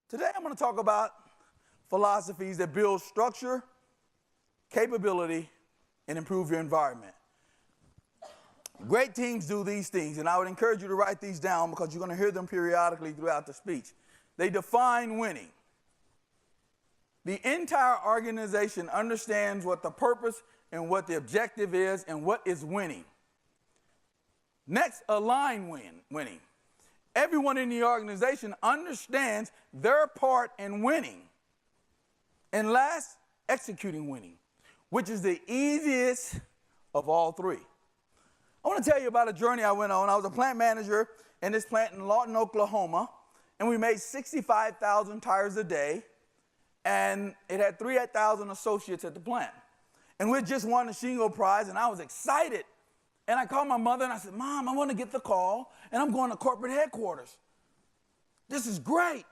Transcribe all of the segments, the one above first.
Today I'm going to talk about philosophies that build structure, capability, and improve your environment. Great teams do these things, and I would encourage you to write these down because you're going to hear them periodically throughout the speech. They define winning. The entire organization understands what the purpose and what the objective is and what is winning. Next, align winning. Everyone in the organization understands their part in winning. And last, executing winning, which is the easiest of all three. I want to tell you about a journey I went on. I was a plant manager in this plant in Lawton, Oklahoma, and we made 65,000 tires a day, and it had 3,000 associates at the plant. And we just won the Shingo Prize, and I was excited. And I called my mother, and I said, Mom, I want to get the call, and I'm going to corporate headquarters. This is great.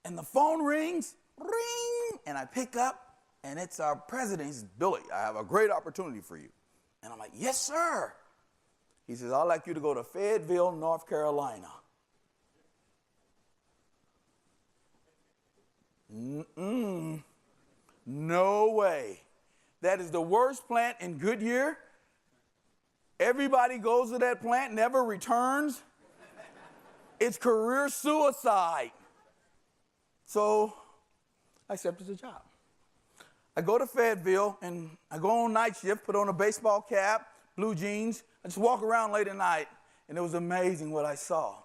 And the phone rings, ring, and I pick up, and it's our president. He says, Billy, I have a great opportunity for you. And I'm like, yes, sir. He says, I'd like you to go to Fayetteville, North Carolina. No way. That is the worst plant in Goodyear. Everybody goes to that plant, never returns. It's career suicide. So I accepted the job. I go to Fayetteville, and I go on night shift, put on a baseball cap, blue jeans. I just walk around late at night, and it was amazing what I saw.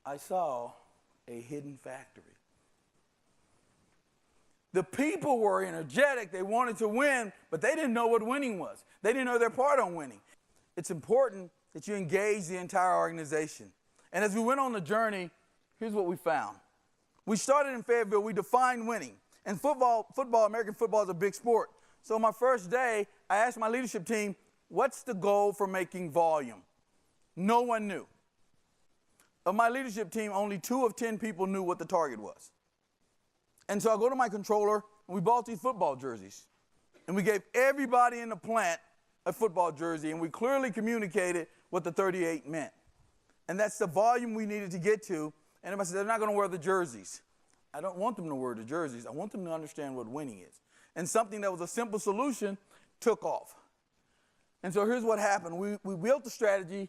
I saw a hidden factory. The people were energetic. They wanted to win, but they didn't know what winning was. They didn't know their part on winning. It's important that you engage the entire organization. And as we went on the journey, here's what we found. We started in Fayetteville. We defined winning. And football, American football is a big sport. So my first day, I asked my leadership team, what's the goal for making volume? No one knew. Of my leadership team, only 2 of 10 people knew what the target was. And so I go to my controller, and we bought these football jerseys. And we gave everybody in the plant a football jersey, and we clearly communicated what the 38 meant. And that's the volume we needed to get to. And everybody said, they're not going to wear the jerseys. I don't want them to wear the jerseys. I want them to understand what winning is. And something that was a simple solution took off. And so here's what happened. We built a strategy,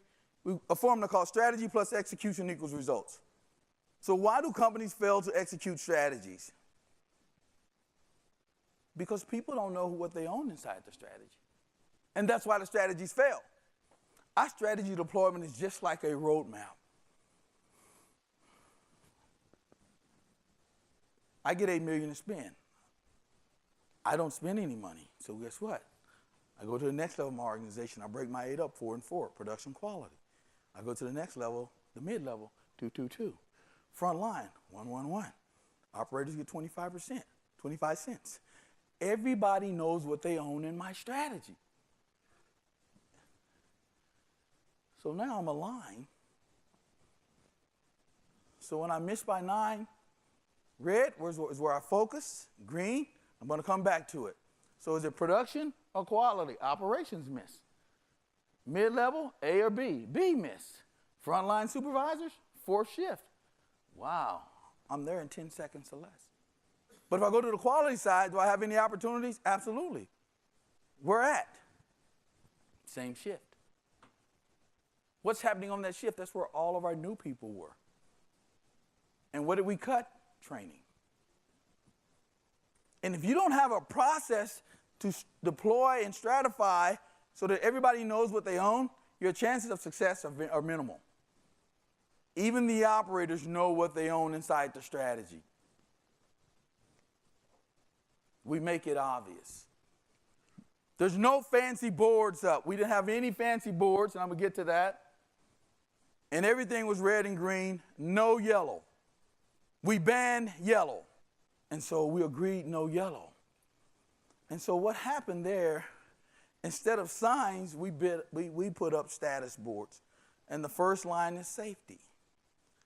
a formula called strategy plus execution equals results. So why do companies fail to execute strategies? Because people don't know what they own inside the strategy. And that's why the strategies fail. Our strategy deployment is just like a roadmap. I get $8 million to spend. I don't spend any money. So guess what? I go to the next level of my organization. I break my 8 up, 4 and 4, production quality. I go to the next level, the mid-level, 2, 2, 2. Front line, 1, 1, 1. Operators get 25%, 25 cents. Everybody knows what they own in my strategy. So now I'm aligned. So when I miss by 9, red is where I focus. Green, I'm going to come back to it. So is it production or quality? Operations miss. Mid-level, A or B? B miss. Frontline supervisors, 4th shift. Wow, I'm there in 10 seconds or less. But if I go to the quality side, do I have any opportunities? Absolutely. Where at? Same shift. What's happening on that shift? That's where all of our new people were. And what did we cut? Training. And if you don't have a process to deploy and stratify so that everybody knows what they own, your chances of success are minimal. Even the operators know what they own inside the strategy. We make it obvious. There's no fancy boards up. We didn't have any fancy boards, and I'm going to get to that. And everything was red and green, no yellow. We banned yellow. And so we agreed no yellow. And so what happened there, instead of signs, we put up status boards. And the first line is safety.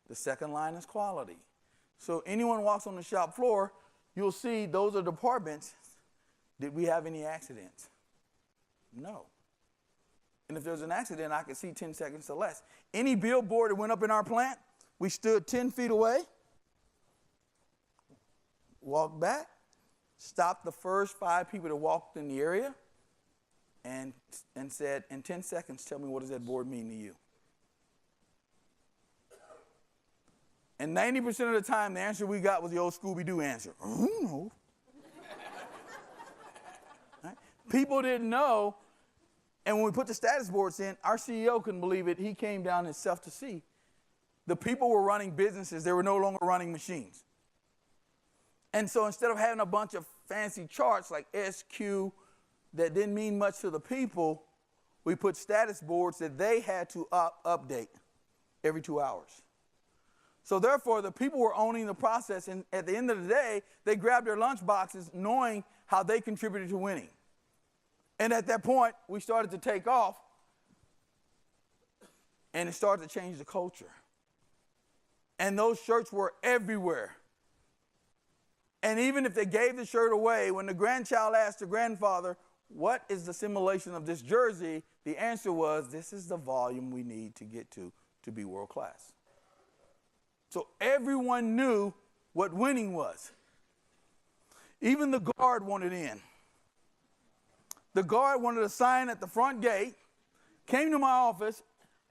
The second line is quality. So anyone walks on the shop floor, you'll see those are departments. Did we have any accidents? No. And if there's an accident, I could see 10 seconds or less. Any billboard that went up in our plant, we stood 10 feet away, walked back, stopped the first 5 people that walked in the area, and said, in 10 seconds, tell me, what does that board mean to you? And 90% of the time, the answer we got was the old Scooby-Doo answer. I don't know. Right? People didn't know. And when we put the status boards in, our CEO couldn't believe it. He came down himself to see. The people were running businesses. They were no longer running machines. And so instead of having a bunch of fancy charts like SQ that didn't mean much to the people, we put status boards that they had to update every 2 hours. So therefore, the people were owning the process, and at the end of the day, they grabbed their lunch boxes knowing how they contributed to winning. And at that point, we started to take off, and it started to change the culture. And those shirts were everywhere. And even if they gave the shirt away, when the grandchild asked the grandfather, what is the simulation of this jersey? The answer was, this is the volume we need to get to be world class. So everyone knew what winning was. Even the guard wanted in. The guard wanted a sign at the front gate, came to my office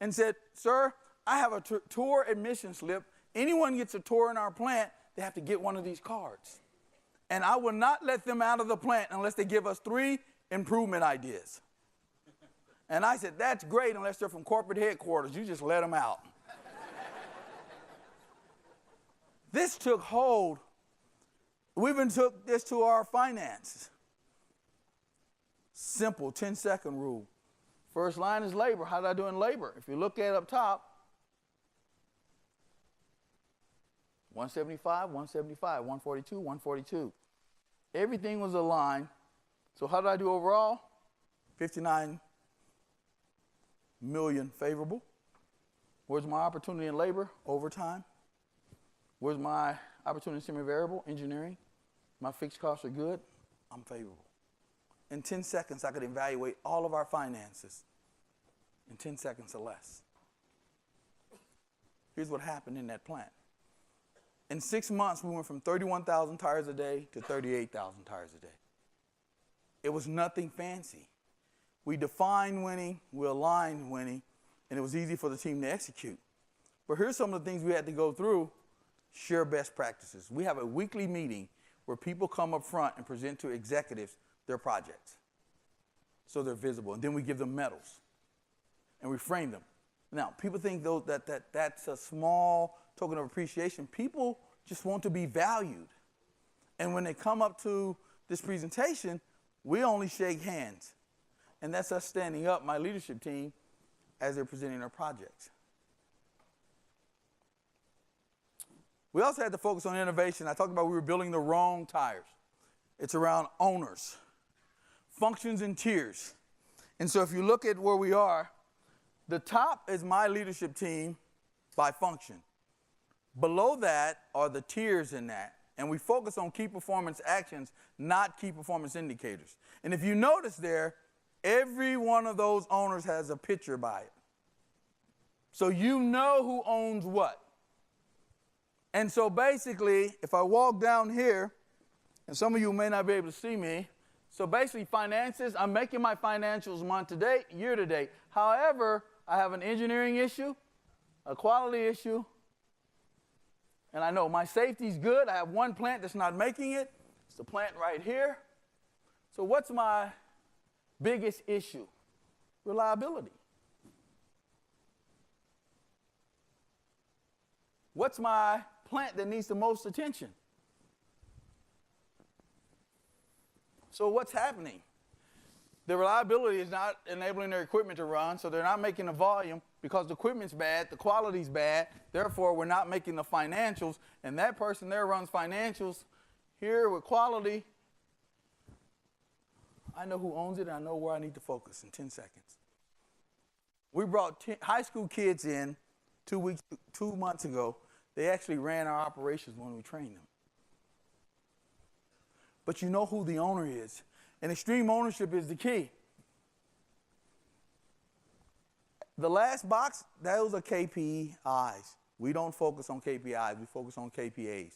and said, sir, I have a tour admission slip. Anyone gets a tour in our plant, they have to get one of these cards. And I will not let them out of the plant unless they give us 3 improvement ideas. And I said, that's great unless they're from corporate headquarters. You just let them out. This took hold. We even took this to our finances. Simple 10-second rule. First line is labor. How did I do in labor? If you look at up top, 175, 175, 142, 142. Everything was aligned. So how did I do overall? 59 million favorable. Where's my opportunity in labor? Overtime. Where's my opportunity in semi-variable? Engineering. My fixed costs are good. I'm favorable. In 10 seconds, I could evaluate all of our finances in 10 seconds or less. Here's what happened in that plant. In 6 months, we went from 31,000 tires a day to 38,000 tires a day. It was nothing fancy. We defined winning, we aligned winning, and it was easy for the team to execute. But here's some of the things we had to go through. Share best practices. We have a weekly meeting where people come up front and present to executives their projects so they're visible. And then we give them medals and we frame them. Now, people think that's a small token of appreciation. People just want to be valued. And when they come up to this presentation, we only shake hands. And that's us standing up, my leadership team, as they're presenting their projects. We also had to focus on innovation. I talked about we were building the wrong tires. It's around owners, functions, and tiers. And so if you look at where we are, the top is my leadership team by function. Below that are the tiers in that. And we focus on key performance actions, not key performance indicators. And if you notice there, every one of those owners has a picture by it. So you know who owns what. And so basically, if I walk down here, and some of you may not be able to see me, so basically finances, I'm making my financials month to date, year to date. However, I have an engineering issue, a quality issue, and I know my safety's good. I have one plant that's not making it. It's the plant right here. So what's my biggest issue? Reliability. What's my plant that needs the most attention? So what's happening? The reliability is not enabling their equipment to run, so they're not making the volume because the equipment's bad, the quality's bad, therefore we're not making the financials, and that person there runs financials here with quality. I know who owns it, and I know where I need to focus in 10 seconds. We brought high school kids in 2 months ago. They actually ran our operations when we trained them. But you know who the owner is. And extreme ownership is the key. The last box, those are KPIs. We don't focus on KPIs. We focus on KPAs.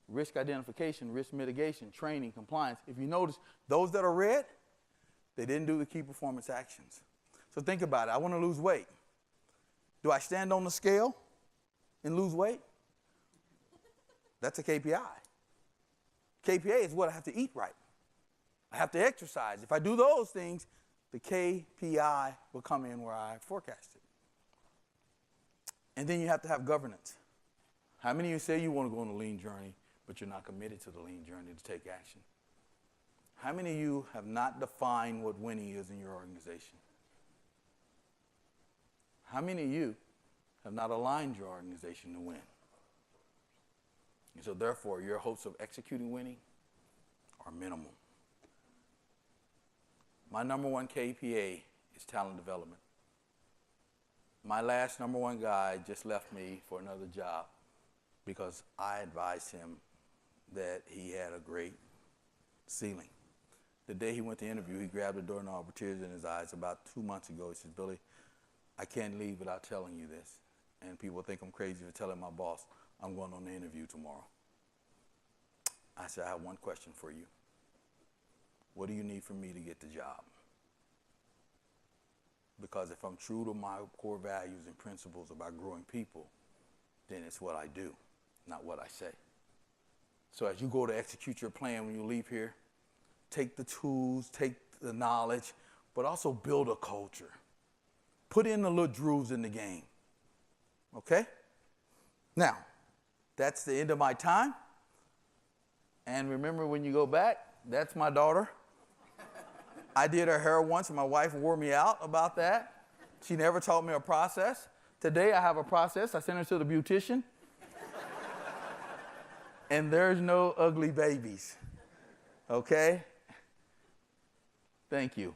risk identification, risk mitigation, training, compliance. If you notice, those that are red, they didn't do the key performance actions. So think about it. I want to lose weight. Do I stand on the scale and lose weight? That's a KPI. KPI is what I have to eat right. I have to exercise. If I do those things, the KPI will come in where I forecasted. And then you have to have governance. How many of you say you want to go on a lean journey, but you're not committed to the lean journey to take action? How many of you have not defined what winning is in your organization? How many of you have not aligned your organization to win? And so therefore, your hopes of executing winning are minimal. My number one KPA is talent development. My last number one guy just left me for another job because I advised him that he had a great ceiling. The day he went to interview, he grabbed the doorknob with tears in his eyes. About 2 months ago, he said, Billy, I can't leave without telling you this. And people think I'm crazy for telling my boss I'm going on the interview tomorrow. I said, I have one question for you. What do you need from me to get the job? Because if I'm true to my core values and principles about growing people, then it's what I do, not what I say. So as you go to execute your plan when you leave here, take the tools, take the knowledge, but also build a culture. Put in the little grooves in the game. Okay? Now, that's the end of my time. And remember, when you go back, that's my daughter. I did her hair once, and my wife wore me out about that. She never taught me a process. Today, I have a process. I sent her to the beautician. And there's no ugly babies. Okay? Thank you.